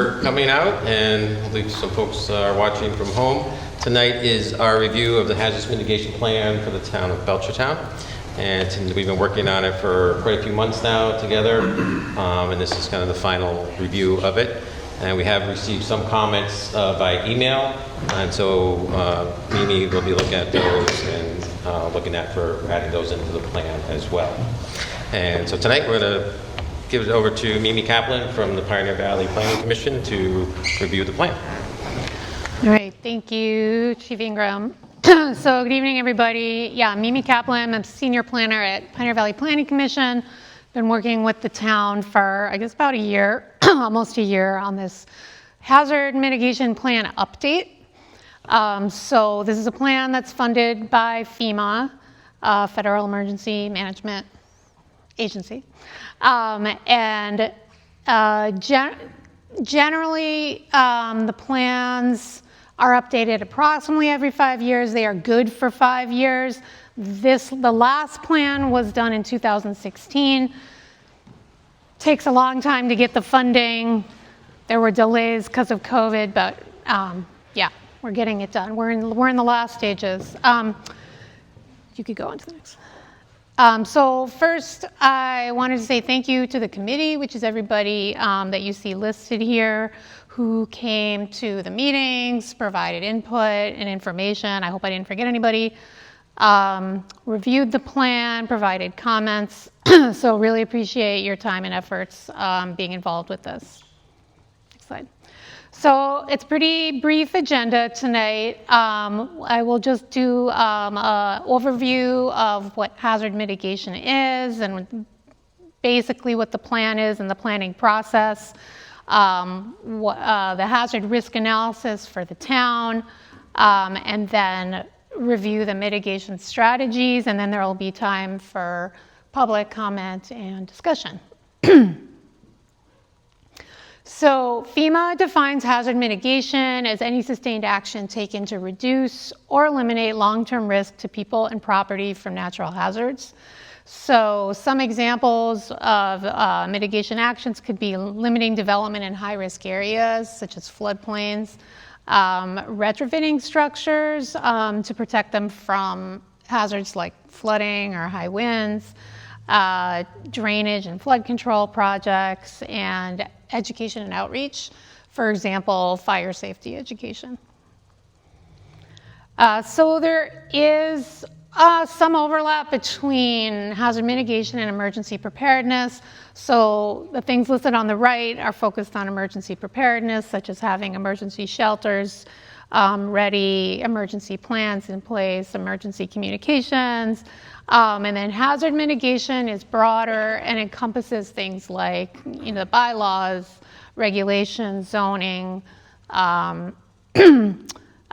Coming out, and I believe some folks are watching from home. Tonight is our review of the hazardous mitigation plan for the town of Belchertown, and we've been working on it for quite a few months now together, and this is kind of the final review of it. And we have received some comments by email, and so Mimi will be looking at those and looking at for adding those into the plan as well. And so tonight we're going to give it over to Mimi Kaplan from the Pioneer Valley Planning Commission to review the plan. All right, thank you, Chief Ingram. So good evening, everybody. Yeah, Mimi Kaplan, I'm Senior Planner at Pioneer Valley Planning Commission. Been working with the town for, I guess, about a year, almost a year, on this hazard mitigation plan update. So this is a plan that's funded by FEMA, Federal Emergency Management Agency. Generally, the plans are updated approximately every 5 years. They are good for 5 years. The last plan was done in 2016. Takes a long time to get the funding. There were delays because of COVID, but yeah, we're getting it done. We're in the last stages. You could go on to the next. So first, I wanted to say thank you to the committee, which is everybody that you see listed here, who came to the meetings, provided input and information. I hope I didn't forget anybody. Reviewed the plan, provided comments. So really appreciate your time and efforts being involved with this. Next slide. So it's a pretty brief agenda tonight. I will just do an overview of what hazard mitigation is and basically what the plan is and the planning process, the hazard risk analysis for the town, and then review the mitigation strategies, and then there will be time for public comment and discussion. So FEMA defines hazard mitigation as any sustained action taken to reduce or eliminate long-term risk to people and property from natural hazards. So some examples of mitigation actions could be limiting development in high-risk areas, such as floodplains, retrofitting structures to protect them from hazards like flooding or high winds, drainage and flood control projects, and education and outreach, for example, fire safety education. So there is some overlap between hazard mitigation and emergency preparedness. So the things listed on the right are focused on emergency preparedness, such as having emergency shelters ready, emergency plans in place, emergency communications. And then hazard mitigation is broader and encompasses things like, the bylaws, regulations, zoning,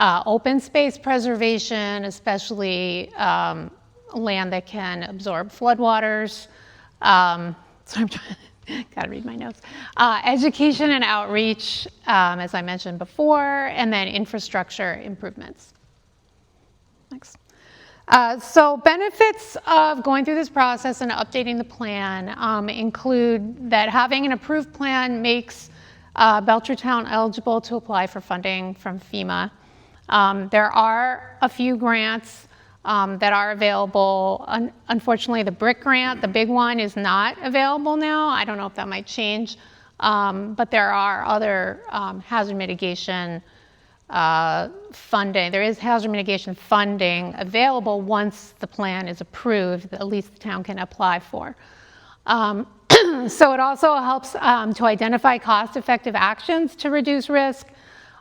open space preservation, especially land that can absorb floodwaters. So I'm trying. Gotta read my notes. Education and outreach, as I mentioned before, and then infrastructure improvements. Next. So benefits of going through this process and updating the plan include that having an approved plan makes Belchertown eligible to apply for funding from FEMA. There are a few grants that are available. Unfortunately, the BRIC grant, the big one, is not available now. I don't know if that might change, but there are other hazard mitigation funding. There is hazard mitigation funding available once the plan is approved, that at least the town can apply for. So it also helps to identify cost-effective actions to reduce risk,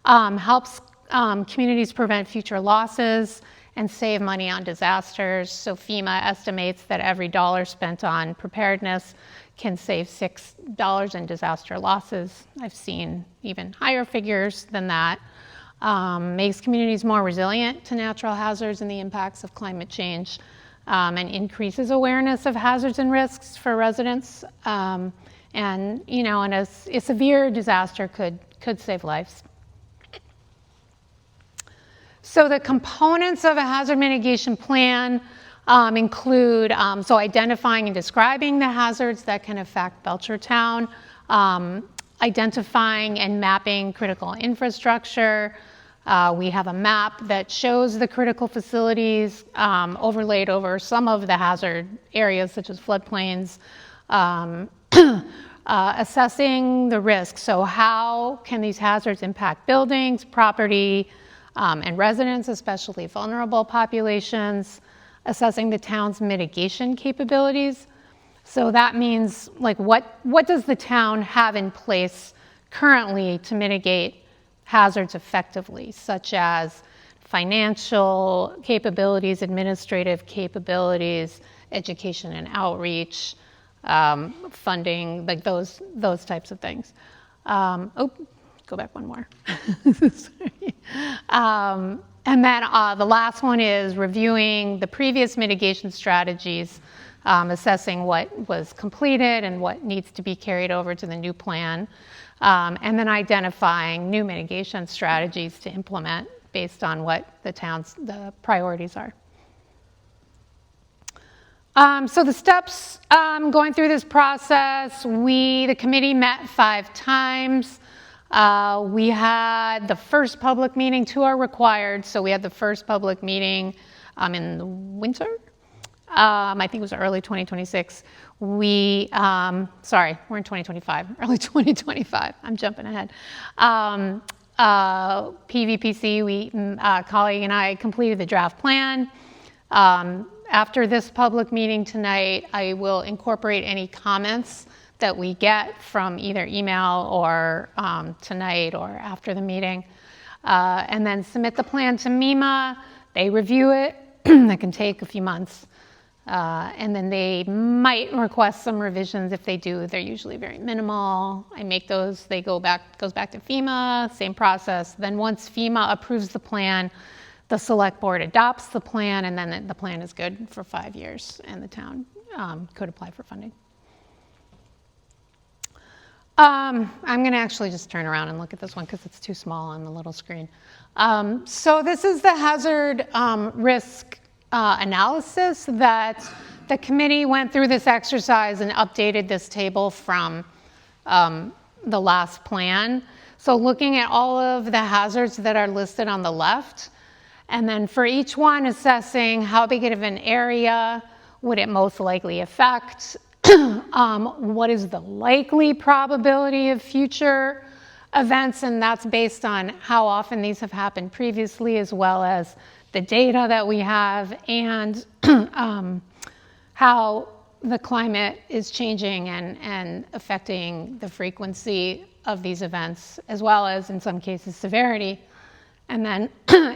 helps communities prevent future losses, and save money on disasters. So FEMA estimates that every dollar spent on preparedness can save $6 in disaster losses. I've seen even higher figures than that. Makes communities more resilient to natural hazards and the impacts of climate change, and increases awareness of hazards and risks for residents. And a severe disaster could save lives. So the components of a hazard mitigation plan include identifying and describing the hazards that can affect Belchertown, identifying and mapping critical infrastructure. We have a map that shows the critical facilities overlaid over some of the hazard areas such as floodplains. Assessing the risk. So how can these hazards impact buildings, property, and residents, especially vulnerable populations? Assessing the town's mitigation capabilities. So that means, like, what does the town have in place currently to mitigate hazards effectively, such as financial capabilities, administrative capabilities, education and outreach, funding, like those types of things. Go back one more. Sorry. And then the last one is reviewing the previous mitigation strategies, assessing what was completed and what needs to be carried over to the new plan, and then identifying new mitigation strategies to implement based on what the priorities are. So the steps going through this process, the committee met 5 times. We had the first public meeting, 2 are required, so we had the first public meeting in the winter. I think it was early 2026. Sorry, we're in 2025, early 2025. I'm jumping ahead. PVPC, colleague and I completed the draft plan. After this public meeting tonight, I will incorporate any comments that we get from either email or tonight or after the meeting, and then submit the plan to MEMA. They review it. That can take a few months. And then they might request some revisions. If they do, they're usually very minimal. I make those, goes back to FEMA, same process. Then once FEMA approves the plan, the select board adopts the plan, and then the plan is good for 5 years, and the town could apply for funding. I'm going to actually just turn around and look at this one because it's too small on the little screen. So this is the hazard risk analysis that the committee went through this exercise and updated this table from the last plan. So looking at all of the hazards that are listed on the left, and then for each one assessing how big of an area would it most likely affect, what is the likely probability of future events, and that's based on how often these have happened previously, as well as the data that we have, and how the climate is changing and affecting the frequency of these events, as well as, in some cases, severity. And then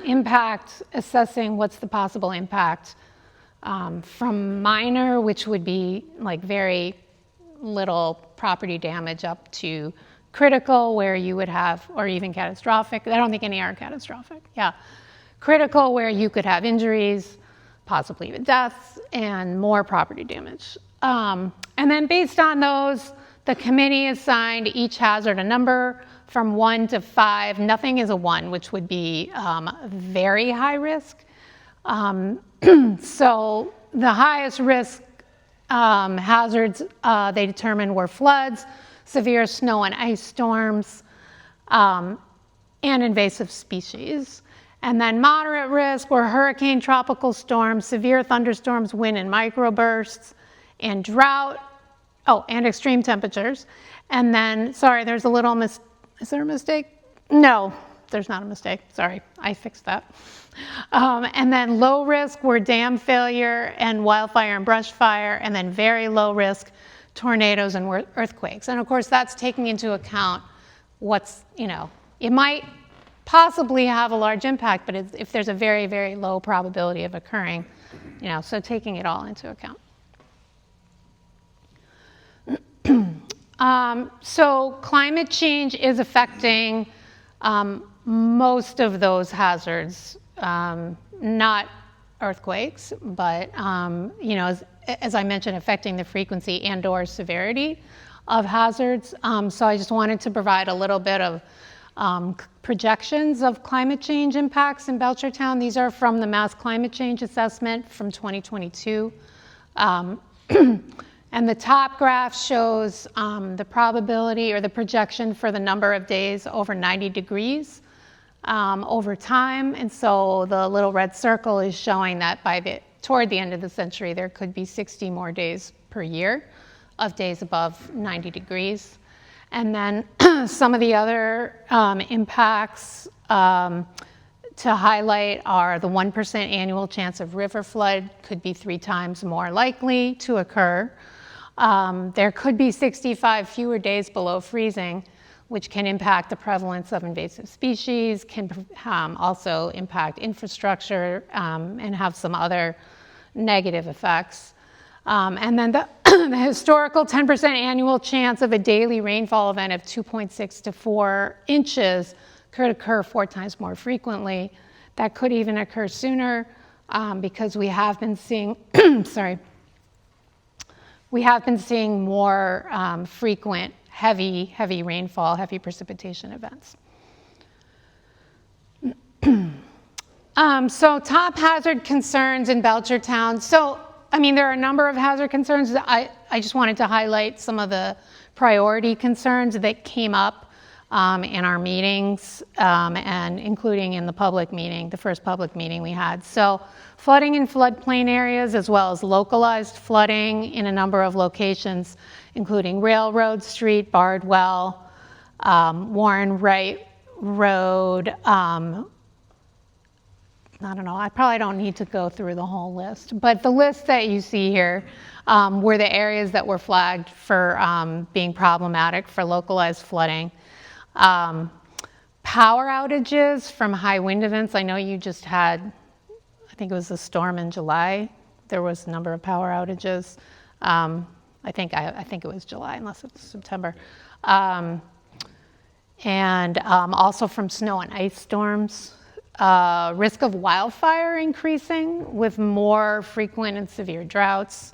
impact, assessing what's the possible impact from minor, which would be like very little property damage, up to critical, where you would have, or even catastrophic. I don't think any are catastrophic. Yeah. Critical, where you could have injuries, possibly even deaths, and more property damage. And then based on those, the committee assigned each hazard a number from 1 to 5. Nothing is a 1, which would be very high risk. So the highest risk hazards they determined were floods, severe snow and ice storms, and invasive species. And then moderate risk were hurricane, tropical storms, severe thunderstorms, wind and microbursts, and drought, and extreme temperatures. And then, sorry, there's a little is there a mistake? No, there's not a mistake. Sorry, I fixed that. And then low risk were dam failure and wildfire and brush fire, and then very low risk, tornadoes and earthquakes. And of course, that's taking into account what's, it might possibly have a large impact, but if there's a very, very low probability of occurring, so taking it all into account. So climate change is affecting most of those hazards, not earthquakes, but as I mentioned, affecting the frequency and/or severity of hazards. So I just wanted to provide a little bit of projections of climate change impacts in Belchertown. These are from the Mass Climate Change Assessment from 2022. And the top graph shows the probability or the projection for the number of days over 90 degrees over time. And so the little red circle is showing that toward the end of the century, there could be 60 more days per year of days above 90 degrees. And then some of the other impacts to highlight are the 1% annual chance of river flood could be 3 times more likely to occur. There could be 65 fewer days below freezing, which can impact the prevalence of invasive species, can also impact infrastructure, and have some other negative effects. And then the historical 10% annual chance of a daily rainfall event of 2.6 to 4 inches could occur 4 times more frequently. That could even occur sooner because we have been seeing, we have been seeing more frequent heavy rainfall, heavy precipitation events. So top hazard concerns in Belchertown. So, I mean, there are a number of hazard concerns. I just wanted to highlight some of the priority concerns that came up in our meetings, and including in the public meeting, the first public meeting we had. So flooding in floodplain areas, as well as localized flooding in a number of locations, including Railroad Street, Bardwell, Warren Wright Road. I don't know, I probably don't need to go through the whole list, but the list that you see here were the areas that were flagged for being problematic for localized flooding. Power outages from high wind events. I know you just had, I think it was a storm in July. There was a number of power outages. I think it was July, unless it's September. And also from snow and ice storms. Risk of wildfire increasing with more frequent and severe droughts.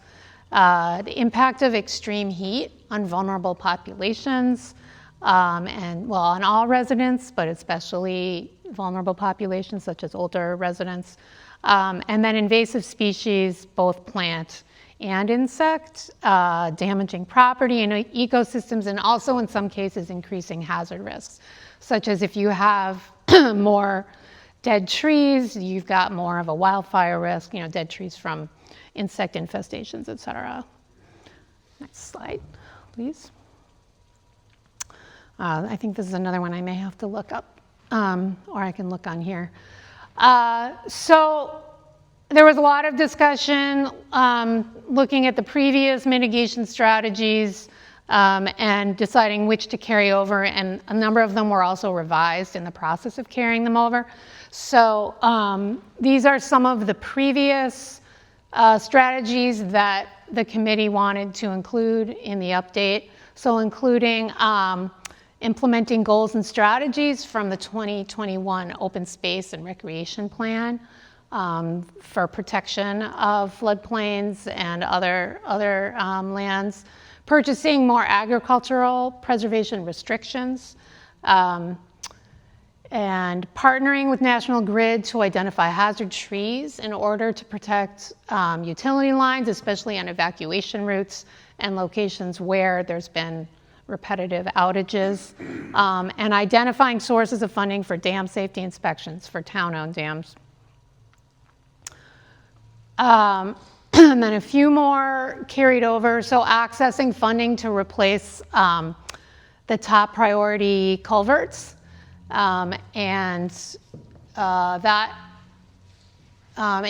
The impact of extreme heat on vulnerable populations, and well, on all residents, but especially vulnerable populations such as older residents. And then invasive species, both plant and insect, damaging property and ecosystems, and also in some cases increasing hazard risks, such as if you have more dead trees, you've got more of a wildfire risk, dead trees from insect infestations, et cetera. Next slide, please. I think this is another one I may have to look up, or I can look on here. So there was a lot of discussion looking at the previous mitigation strategies and deciding which to carry over, and a number of them were also revised in the process of carrying them over. So these are some of the previous strategies that the committee wanted to include in the update. So including implementing goals and strategies from the 2021 Open Space and Recreation Plan for protection of floodplains and other lands, purchasing more agricultural preservation restrictions, and partnering with National Grid to identify hazard trees in order to protect utility lines, especially on evacuation routes and locations where there's been repetitive outages, and identifying sources of funding for dam safety inspections for town-owned dams. And then a few more carried over. So accessing funding to replace the top priority culverts, and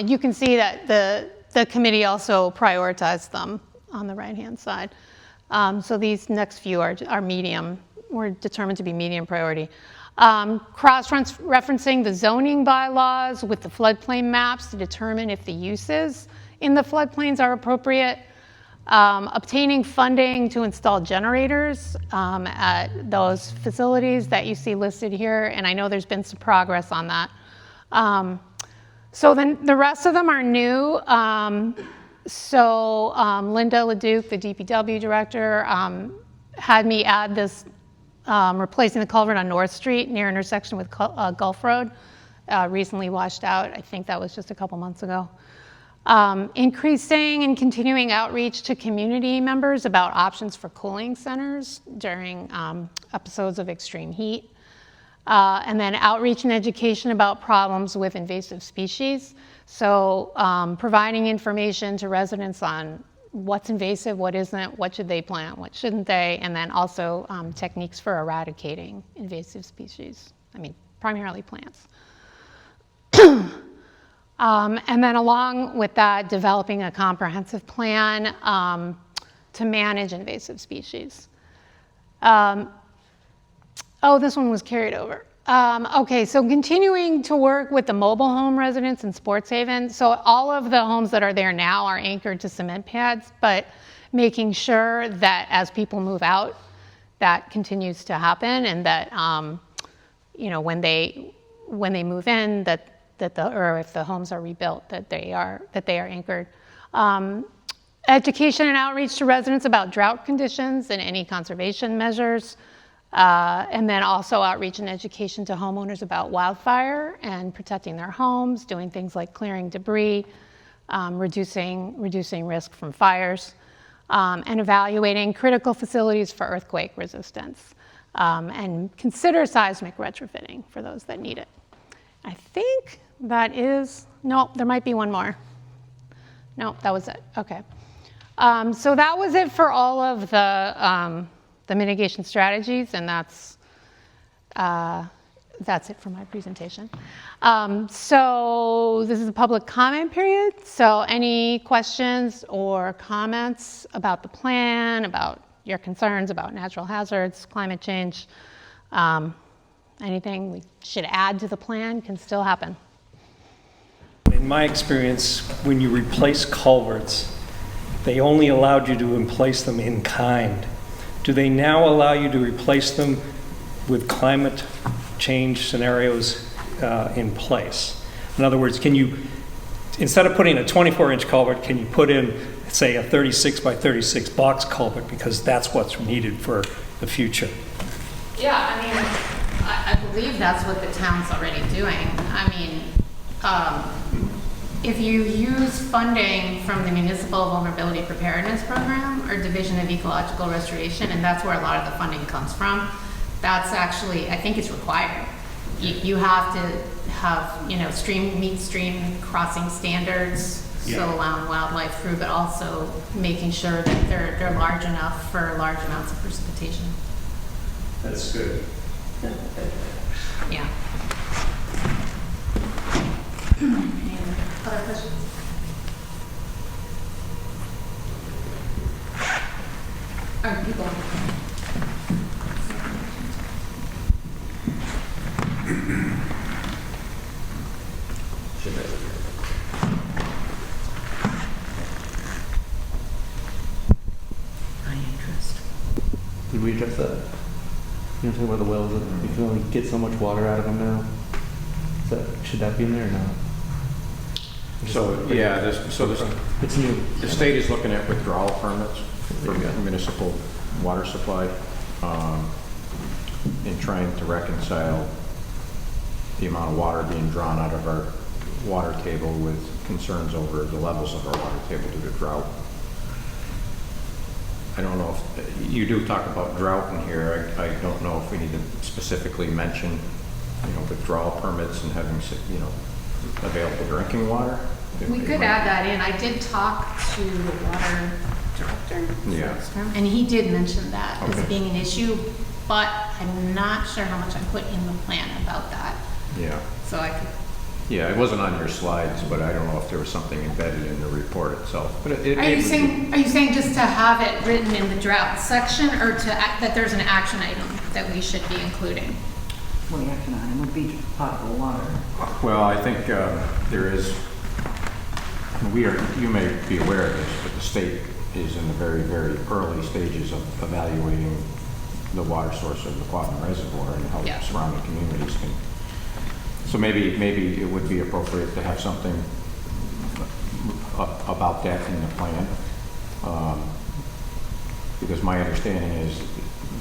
you can see that the committee also prioritized them on the right-hand side. So these next few are medium, were determined to be medium priority. Cross-referencing the zoning bylaws with the floodplain maps to determine if the uses in the floodplains are appropriate. Obtaining funding to install generators at those facilities that you see listed here, and I know there's been some progress on that. So then the rest of them are new. Linda LeDuc, the DPW director, had me add this replacing the culvert on North Street near intersection with Gulf Road, recently washed out. I think that was just a couple months ago. Increasing and continuing outreach to community members about options for cooling centers during episodes of extreme heat. And then outreach and education about problems with invasive species. So providing information to residents on what's invasive, what isn't, what should they plant, what shouldn't they, and then also techniques for eradicating invasive species. I mean, primarily plants. And then along with that, developing a comprehensive plan to manage invasive species. Oh, this one was carried over. Okay, so continuing to work with the mobile home residents in Sports Haven. So all of the homes that are there now are anchored to cement pads, but making sure that as people move out, that continues to happen, and that you know, when they move in, or if the homes are rebuilt, that they are anchored. Education and outreach to residents about drought conditions and any conservation measures. And then also outreach and education to homeowners about wildfire and protecting their homes, doing things like clearing debris, reducing risk from fires, and evaluating critical facilities for earthquake resistance, and consider seismic retrofitting for those that need it. I think that is, no, there might be one more. No, that was it, okay. So that was it for all of the mitigation strategies, and that's it for my presentation. So this is a public comment period. So any questions or comments about the plan, about your concerns about natural hazards, climate change, anything we should add to the plan can still happen. In my experience, when you replace culverts, they only allowed you to replace them in kind. Do they now allow you to replace them with climate change scenarios in place? In other words, can you, instead of putting a 24-inch culvert, can you put in, say, a 36 by 36 box culvert, because that's what's needed for the future? Yeah, I mean, I believe that's what the town's already doing. I mean, if you use funding from the Municipal Vulnerability Preparedness Program or Division of Ecological Restoration, and that's where a lot of the funding comes from, that's actually, I think it's required. You have to have, you know, meet stream crossing standards, Yeah. so allowing wildlife through, but also making sure that they're large enough for large amounts of precipitation. That's good. Yeah. Other questions? All right, people. High interest. Did we address that? You know, talking about the wells, that you can only get so much water out of them now. Should that be in there or not? So, yeah, It's new. the state is looking at withdrawal permits for There you go. municipal water supply, and trying to reconcile the amount of water being drawn out of our water table with concerns over the levels of our water table due to drought. I don't know if, you do talk about drought in here. I don't know if we need to specifically mention, you know, withdrawal permits and having, you know, available drinking water. We could add that in. I did talk to the water director, Yeah. and he did mention that as Okay. being an issue, but I'm not sure how much I put in the plan about that. Yeah. So I could. Yeah, it wasn't on your slides, but I don't know if there was something embedded in the report itself. But Are you saying just to have it written in the drought section, or that there's an action item that we should be including? Well, the action item would be potable water. Well, I think there is, you may be aware of this, but the state is in the very, very early stages of evaluating the water source of the Kaplan Reservoir and how Yeah. surrounding communities can. So maybe it would be appropriate to have something about that in the plan. Because my understanding is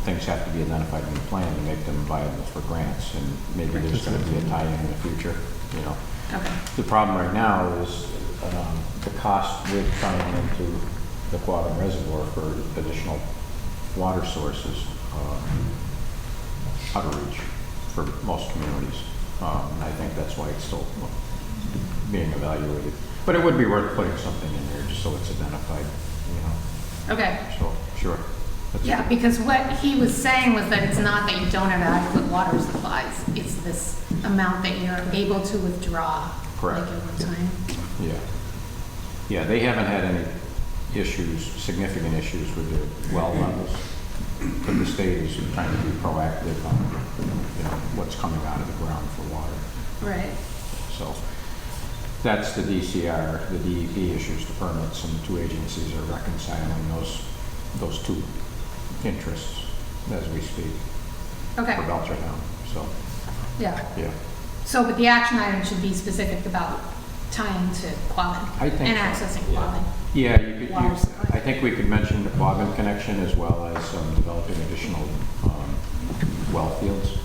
things have to be identified in the plan to make them viable for grants, and maybe there's going to be a tie-in in the future, you know. Okay. The problem right now is the cost with tying into the Kaplan Reservoir for additional water sources out of reach for most communities. And I think that's why it's still being evaluated. But it would be worth putting something in there just so it's identified, you know. Okay. So, sure. That's- Yeah, because what he was saying was that it's not that you don't have adequate water supplies, it's this amount that you're able to withdraw. Correct. Like over time. Yeah. Yeah, they haven't had any issues, significant issues with the well levels. But the state is trying to be proactive on, you know, what's coming out of the ground for water. Right. So that's the DCR, the DEP issues the permits, and the two agencies are reconciling those two interests as we speak Okay, for Belchertown. So, yeah. yeah. So, but the action item should be specific about tying to Quabbin I think and so. accessing Quabbin. Yeah, you could, Water supply. I think we could mention the Quabbin connection as well as developing additional well fields.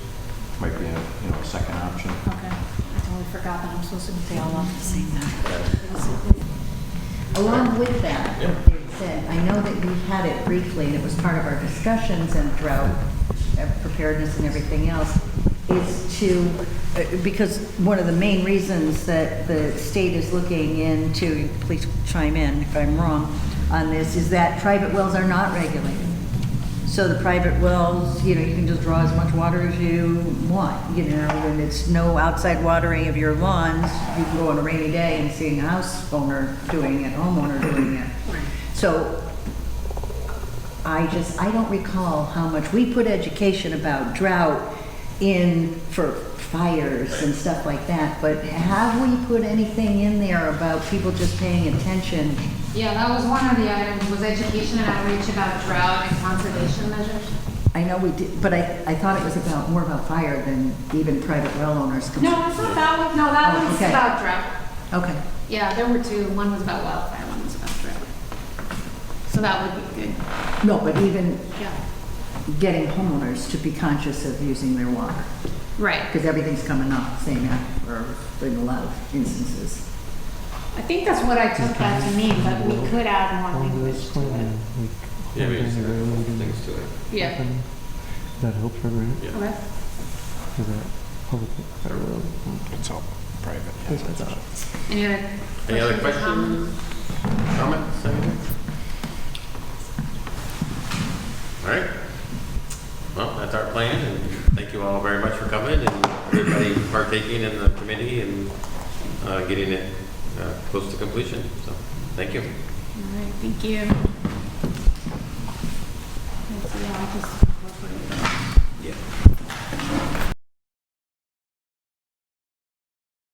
Might be a second option. Okay, I totally forgot that I'm supposed to be all off the same Along with that, what Dave said, I know that you had it briefly, and it was part of our discussions and drought preparedness and everything else, is to, because one of the main reasons that the state is looking into, please chime in if I'm wrong on this, is that private wells are not regulated. So the private wells, you can just draw as much water as you want, and it's no outside watering of your lawns. You can go on a rainy day and see a house owner doing it, homeowner doing it. So I don't recall how much we put education about drought in for fires and stuff like that, but have we put anything in there about people just paying attention? Yeah, that was one of the items, was education and outreach about drought and conservation measures. I know we did, but I thought it was more about fire than even private well owners. No, it's not that one, no, that Oh, one's okay. about drought. Okay. Yeah, there were two, one was about wildfire, one was about drought. So that would be good, No, but even yeah. getting homeowners to be conscious of using their water, Right. because everything's coming up saying that, or in a lot of instances. I think that's what I took that to mean, but we could add more language to it. Yeah, we just add things to it. Yeah. That helps, right? Yeah. Okay. Is that public? It's all private. That's what I thought. Any other Questions? Comments? Anything? All right. Well, that's our plan, and thank you all very much for coming and everybody partaking in the committee and getting it close to completion. So, thank you. All right, thank you. Let's see, I'll just